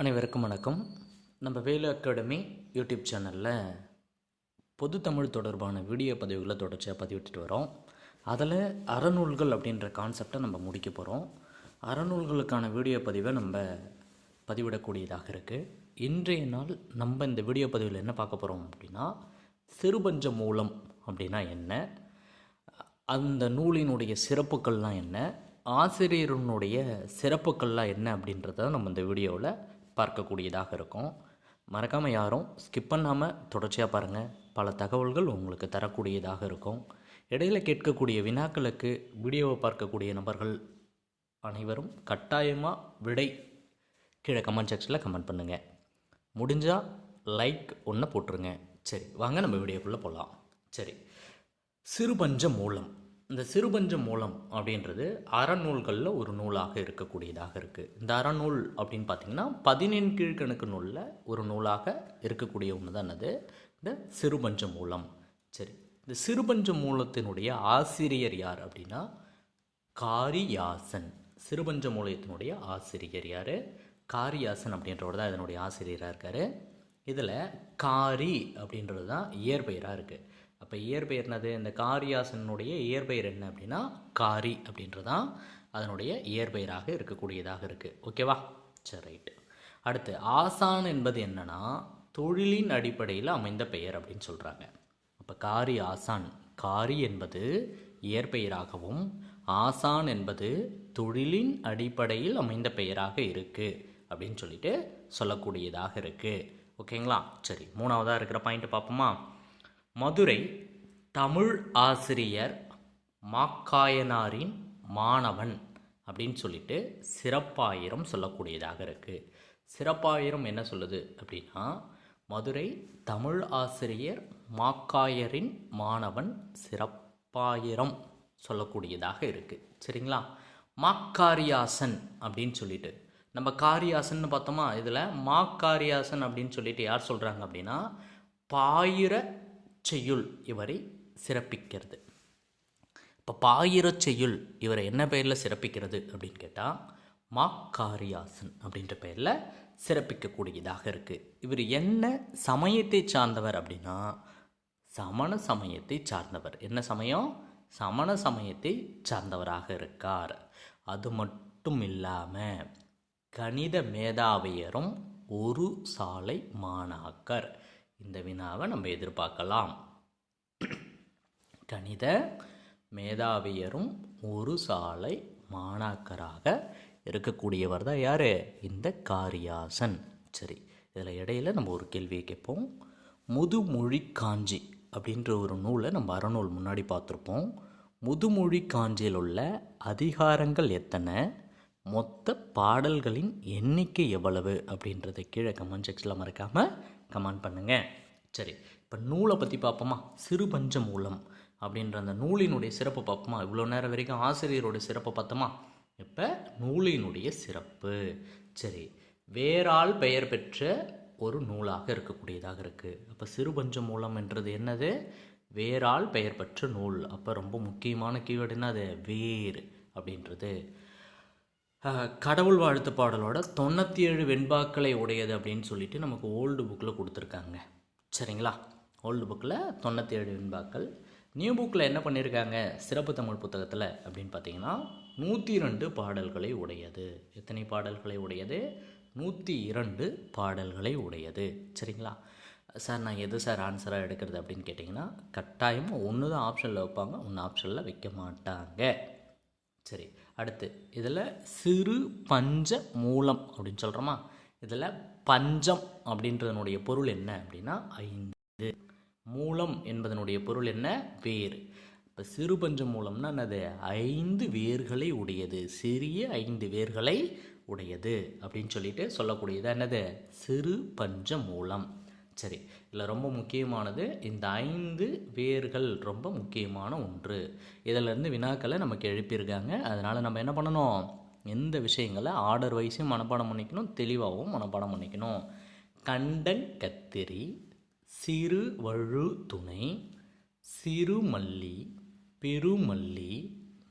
அனைவருக்கும் வணக்கம். நம்ம வேலு அகாடமி யூடியூப் சேனலில் பொது தமிழ் தொடர்பான வீடியோ பதிவுகளை தொடர்ச்சியாக பதிவிட்டுட்டு வரோம். அதில் அறநூல்கள் அப்படின்ற கான்செப்டை நம்ம முடிக்க போகிறோம். அறநூல்களுக்கான வீடியோ பதிவை நம்ம பதிவிடக்கூடியதாக இருக்குது. இன்றைய நாள் நம்ம இந்த வீடியோ பதிவில் என்ன பார்க்க போகிறோம் அப்படின்னா, சிறுபஞ்ச மூலம் அப்படின்னா என்ன, அந்த நூலினுடைய சிறப்புக்கள்லாம் என்ன, ஆசிரியருடைய சிறப்புக்கள்லாம் என்ன அப்படின்றத நம்ம இந்த வீடியோவில் பார்க்கக்கூடியதாக இருக்கும். மறக்காமல் யாரும் ஸ்கிப் பண்ணாமல் தொடர்ச்சியாக பாருங்கள். பல தகவல்கள் உங்களுக்கு தரக்கூடியதாக இருக்கும். இடையில் கேட்கக்கூடிய வினாக்களுக்கு வீடியோவை பார்க்கக்கூடிய நபர்கள் அனைவரும் கட்டாயமாக விடை கீழே கமெண்ட் செக்ஷனில் கமெண்ட் பண்ணுங்கள். முடிஞ்சால் லைக் ஒன்று போட்டுருங்க. சரி, வாங்க நம்ம வீடியோக்குள்ளே போகலாம். சரி, சிறுபஞ்ச மூலம். இந்த சிறுபஞ்ச மூலம் அப்படின்றது அறநூல்களில் ஒரு நூலாக இருக்கக்கூடியதாக இருக்குது. இந்த அறநூல் அப்படின்னு பார்த்திங்கன்னா 17 கீழ்கணக்கு நூலில் ஒரு நூலாக இருக்கக்கூடிய ஒன்று தான் அது இந்த சிறுபஞ்ச மூலம். சரி, இந்த சிறுபஞ்ச மூலத்தினுடைய ஆசிரியர் யார் அப்படின்னா காரியாசன். சிறுபஞ்ச மூலத்தினுடைய ஆசிரியர் யார்? காரியாசன் அப்படின்றவர் தான் இதனுடைய ஆசிரியராக இருக்கார். இதில் காரி அப்படின்றது தான் இயற்பெயராக இருக்குது. அப்போ இயற்பெயர்னது இந்த காரியாசனுடைய இயற்பெயர் என்ன அப்படின்னா காரி அப்படின்றதான் அதனுடைய இயற்பெயராக இருக்கக்கூடியதாக இருக்குது. ஓகேவா? சரி, ரைட்டு. அடுத்து ஆசான் என்பது என்னன்னா தொழிலின் அடிப்படையில் அமைந்த பெயர் அப்படின்னு சொல்கிறாங்க. அப்போ காரி ஆசான், காரி என்பது இயற்பெயராகவும் ஆசான் என்பது தொழிலின் அடிப்படையில் அமைந்த பெயராக இருக்குது அப்படின்னு சொல்லிட்டு சொல்லக்கூடியதாக இருக்குது. ஓகேங்களா? சரி, மூணாவதாக இருக்கிற பாயிண்ட் பார்ப்போமா. மதுரை தமிழ் ஆசிரியர் மாக்காயனாரின் மாணவன் அப்படின்னு சொல்லிட்டு சிறப்பாயிரம் சொல்லக்கூடியதாக இருக்குது. சிறப்பாயிரம் என்ன சொல்லுது அப்படின்னா, மதுரை தமிழ் ஆசிரியர் மாக்காயரின் மாணவன் சிறப்பாயிரம் சொல்லக்கூடியதாக இருக்குது. சரிங்களா? மாக்காரியாசன் அப்படின்னு சொல்லிட்டு நம்ம காரியாசன் பார்த்தோமா, இதில் மாக்காரியாசன் அப்படின்னு சொல்லிட்டு யார் சொல்கிறாங்க அப்படின்னா பாயிர செய்யுள் இவரை சிறப்பிக்கிறது. இப்போ பாயிர செய்யுள் இவரை என்ன பெயரில் சிறப்பிக்கிறது அப்படின்னு கேட்டால் மாக்காரியாசன் அப்படின்ற பெயரில் சிறப்பிக்கக்கூடியதாக இருக்குது. இவர் என்ன சமயத்தை சார்ந்தவர் அப்படின்னா சமண சமயத்தை சார்ந்தவர். என்ன சமயம்? சமண சமயத்தை சார்ந்தவராக இருக்கார். அது மட்டும் இல்லாமல் கணித மேதாவியரும் ஒரு சாலை மாணாக்கர். இந்த வினாவை நம்ம எதிர்பார்க்கலாம். கணித மேதாவியரும் ஒரு சாலை மாணாக்கராக இருக்கக்கூடியவர் தான் யார்? இந்த காரியாசன். சரி, இதில் இடையில நம்ம ஒரு கேள்வியை கேட்போம். முதுமொழி காஞ்சி அப்படின்ற ஒரு நூலை நம்ம அறநூல் முன்னாடி பார்த்துருப்போம். முதுமொழி காஞ்சியில் உள்ள அதிகாரங்கள் எத்தனை, மொத்த பாடல்களின் எண்ணிக்கை எவ்வளவு அப்படின்றத கீழே கமெண்ட் செக்ஷனில் மறக்காமல் கமெண்ட் பண்ணுங்கள். சரி, இப்போ நூலை பற்றி பார்ப்போமா. சிறுபஞ்ச மூலம் அப்படின்ற அந்த நூலினுடைய சிறப்பு பார்ப்போமா. இவ்வளோ நேரம் வரைக்கும் ஆசிரியருடைய சிறப்பை பார்த்தோமா, இப்போ நூலினுடைய சிறப்பு. சரி, வேறால் பெயர் பெற்ற ஒரு நூலாக இருக்கக்கூடியதாக இருக்குது. அப்போ சிறுபஞ்ச மூலம் என்றது என்னது? வேறால் பெயர் பெற்ற நூல். அப்போ ரொம்ப முக்கியமான கீவேர்டு என்ன? அது வேர் அப்படின்றது. கடவுள் வாழ்த்து பாடலோட 97 வெண்பாக்களை உடையது அப்படின்னு சொல்லிட்டு நமக்கு ஓல்டு புக்கில் கொடுத்துருக்காங்க. சரிங்களா? ஓல்டு புக்கில் 97 வெண்பாக்கள். நியூ புக்கில் என்ன பண்ணியிருக்காங்க சிறப்பு தமிழ் புத்தகத்தில் அப்படின்னு பார்த்தீங்கன்னா 102 பாடல்களை உடையது. எத்தனை பாடல்களை உடையது? 102 பாடல்களை உடையது. சரிங்களா? சார், நான் எது சார் ஆன்சராக எடுக்கிறது அப்படின்னு கேட்டிங்கன்னா கட்டாயமாக ஒன்று தான் ஆப்ஷனில் வைப்பாங்க, ஒன்று ஆப்ஷனில் வைக்க மாட்டாங்க. சரி, அடுத்து இதில் சிறு பஞ்ச மூலம் அப்படின்னு சொல்கிறோமா. இதில் பஞ்சம் அப்படின்றதனுடைய பொருள் என்ன அப்படின்னா 5. மூலம் என்பதனுடைய பொருள் என்ன? வேர். இப்போ சிறு பஞ்ச மூலம்னா என்னது? 5 வேர்களை உடையது, சிறிய 5 வேர்களை உடையது அப்படின்னு சொல்லிட்டு சொல்லக்கூடியது என்னது? சிறு பஞ்ச மூலம். சரி, இதில் ரொம்ப முக்கியமானது இந்த 5 வேர்கள் ரொம்ப முக்கியமான ஒன்று. இதிலேருந்து வினாக்களை நமக்கு எழுப்பியிருக்காங்க. அதனால் நம்ம என்ன பண்ணணும், எந்த விஷயங்களை ஆர்டர் வைஸும் மனப்பாடம் பண்ணிக்கணும், தெளிவாகவும் மனப்பாடம் பண்ணிக்கணும். கண்டங்கத்திரி, சிறு வழு துணை, சிறுமல்லி, பெருமல்லி,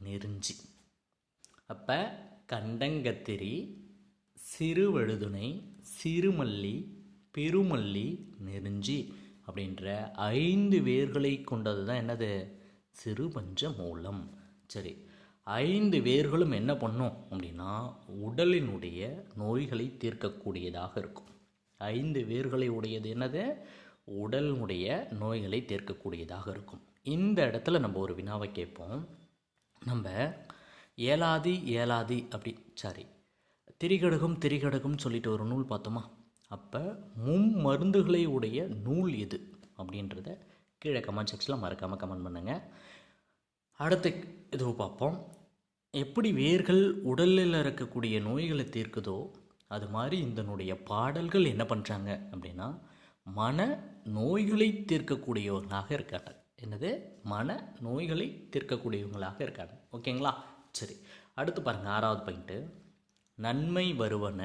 நெருஞ்சி. அப்போ கண்டங்கத்திரி, சிறுவழுதுணை, சிறுமல்லி, பெருமல்லி, நெருஞ்சி அப்படின்ற 5 வேர்களை கொண்டது தான் என்னது? சிறுபஞ்ச மூலம். சரி, 5 வேர்களும் என்ன பண்ணும் அப்படின்னா உடலினுடைய நோய்களை தீர்க்கக்கூடியதாக இருக்கும். 5 வேர்களை உடையது என்னது? உடலினுடைய நோய்களை தீர்க்கக்கூடியதாக இருக்கும். இந்த இடத்துல நம்ம ஒரு வினாவை கேட்போம். நம்ம ஏலாதி அப்படி திரிகடுகம் திரிகடுகம் சொல்லிட்டு ஒரு நூல் பார்த்தோமா? அப்போ மும்மருந்துகளை உடைய நூல் எது அப்படின்றத கீழே கமெண்ட் செக்ஷனில் மறக்காமல் கமெண்ட் பண்ணுங்கள். அடுத்த இது பார்ப்போம். எப்படி வேர்கள் உடலில் இருக்கக்கூடிய நோய்களை தீர்க்குதோ அது மாதிரி இதனுடைய பாடல்கள் என்ன பண்ணுறாங்க அப்படின்னா மன நோய்களை தீர்க்கக்கூடியவங்களாக இருக்காங்க. என்னது? மன நோய்களை தீர்க்கக்கூடியவங்களாக இருக்காங்க. ஓகேங்களா? சரி, அடுத்து பாருங்கள் 6வது பாயிண்ட்டு. நன்மை வருவன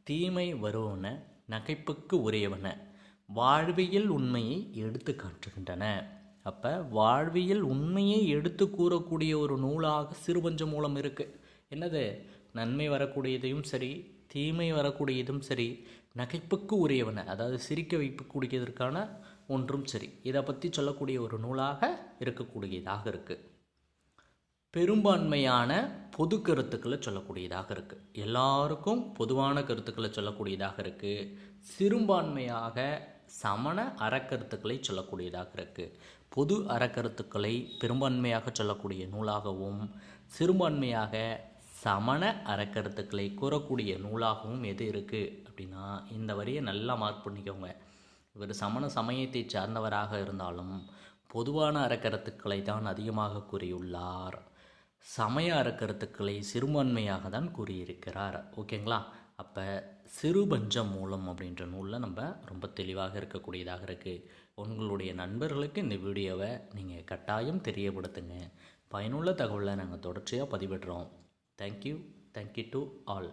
தீமை வருவன நகைப்புக்கு உரியவன வாழ்வியல் உண்மையை எடுத்து காட்டுகின்றன. அப்போ வாழ்வியல் உண்மையை எடுத்து கூறக்கூடிய ஒரு நூலாக சிறுபஞ்ச மூலம் இருக்குது. என்னது? நன்மை வரக்கூடியதையும் சரி, தீமை வரக்கூடியதும் சரி, நகைப்புக்கு உரியவன அதாவது சிரிக்க வைக்கக்கூடியதற்கான ஒன்றும் சரி, இதை பற்றி சொல்லக்கூடிய ஒரு நூலாக இருக்கக்கூடியதாக இருக்குது. பெரும்பான்மையான பொது கருத்துக்களை சொல்லக்கூடியதாக இருக்குது. எல்லாருக்கும் பொதுவான கருத்துக்களை சொல்லக்கூடியதாக இருக்குது. சிறுபான்மையாக சமண அறக்கருத்துக்களை சொல்லக்கூடியதாக இருக்குது. பொது அறக்கருத்துக்களை பெரும்பான்மையாக சொல்லக்கூடிய நூலாகவும் சிறுபான்மையாக சமண அறக்கருத்துக்களை கூறக்கூடிய நூலாகவும் எது இருக்குது அப்படின்னா இந்த வரியை நல்லா மார்க் பண்ணிக்கோங்க. இவர் சமண சமயத்தை சார்ந்தவராக இருந்தாலும் பொதுவான அறக்கருத்துக்களை தான் அதிகமாக கூறியுள்ளார். சமய அறக்கருத்துக்களை சிறுபான்மையாக தான் கூறியிருக்கிறார். ஓகேங்களா? அப்போ சிறுபஞ்ச மூலம் அப்படின்ற நூலில் நம்ம ரொம்ப தெளிவாக இருக்கக்கூடியதாக இருக்குது. உங்களுடைய நண்பர்களுக்கு இந்த வீடியோவை நீங்கள் கட்டாயம் தெரியப்படுத்துங்க. பயனுள்ள தகவலை நாங்கள் தொடர்ச்சியாக பதிவிடுறோம். Thank you to all.